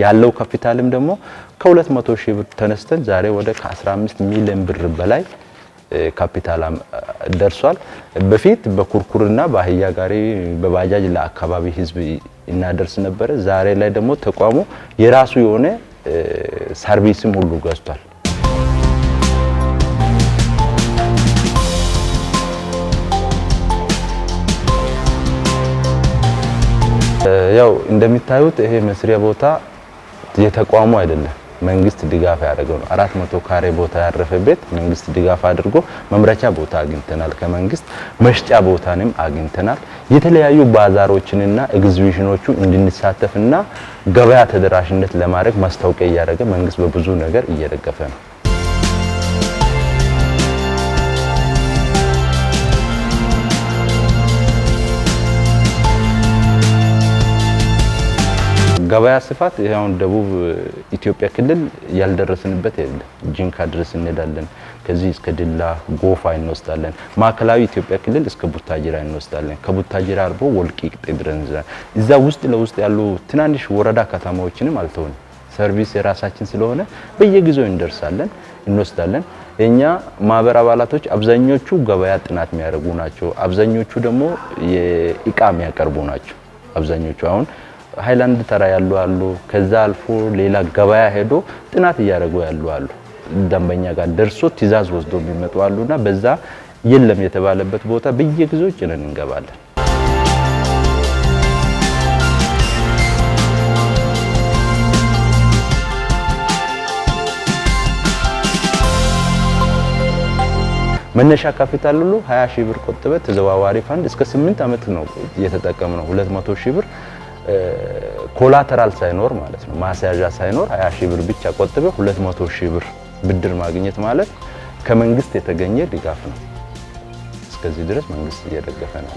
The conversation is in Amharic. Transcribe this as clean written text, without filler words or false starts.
ያለው ካፒታልም ደግሞ ከ200 ሺህ ብር ተነስተን ዛሬ ወደ 15 ሚሊዮን ብር በላይ ካፒታል ደርሷል። በፊት በኩርኩርና በአህያ ጋሪ በባጃጅ ለአካባቢ ህዝብ እናደርስ ነበር። ዛሬ ላይ ደግሞ ተቋሙ የራሱ የሆነ ሰርቪስም ሁሉ ገዝቷል። ያው እንደሚታዩት ይሄ መስሪያ ቦታ የተቋሙ አይደለም፣ መንግስት ድጋፍ ያደረገው ነው። 400 ካሬ ቦታ ያረፈ ቤት መንግስት ድጋፍ አድርጎ መምረቻ ቦታ አግኝተናል። ከመንግስት መሽጫ ቦታንም አግኝተናል። የተለያዩ ባዛሮችንና ኤግዚቢሽኖቹ እንድንሳተፍና ገበያ ተደራሽነት ለማድረግ ማስታወቂያ እያደረገ መንግስት በብዙ ነገር እየደገፈ ነው። ገበያ ስፋት ያውን ደቡብ ኢትዮጵያ ክልል ያልደረስንበት የለም። ጂንካ ድረስ እንሄዳለን። ከዚህ እስከ ድላ ጎፋ እንወስዳለን። ማዕከላዊ ኢትዮጵያ ክልል እስከ ቡታጅራ እንወስዳለን። ከቡታጅራ አልፎ ወልቂጤ ድረስ እዛ ውስጥ ለውስጥ ያሉ ትናንሽ ወረዳ ከተማዎችንም አልተውን ሰርቪስ የራሳችን ስለሆነ በየጊዜው እንደርሳለን፣ እንወስዳለን። የኛ ማህበር አባላቶች አብዛኞቹ ገበያ ጥናት የሚያደርጉ ናቸው። አብዛኞቹ ደግሞ የኢቃ የሚያቀርቡ ናቸው። አብዛኞቹ አሁን ሃይላንድ ተራ ያሉ አሉ። ከዛ አልፎ ሌላ ገበያ ሄዶ ጥናት እያደረጉ ያሉ አሉ። ደንበኛ ጋር ደርሶ ትዕዛዝ ወስዶ የሚመጡ አሉና በዛ የለም የተባለበት ቦታ በየጊዜው ጭነን እንገባለን። መነሻ ካፒታል ሁሉ 20 ሺህ ብር ቆጥበ ተዘዋዋሪ ፋንድ እስከ 8 አመት ነው እየተጠቀምነው። 200 ሺህ ብር ኮላተራል ሳይኖር ማለት ነው፣ ማስያዣ ሳይኖር 20 ሺህ ብር ብቻ ቆጥበ 200 ሺህ ብር ብድር ማግኘት ማለት ከመንግስት የተገኘ ድጋፍ ነው። እስከዚህ ድረስ መንግስት እየደገፈ ነው።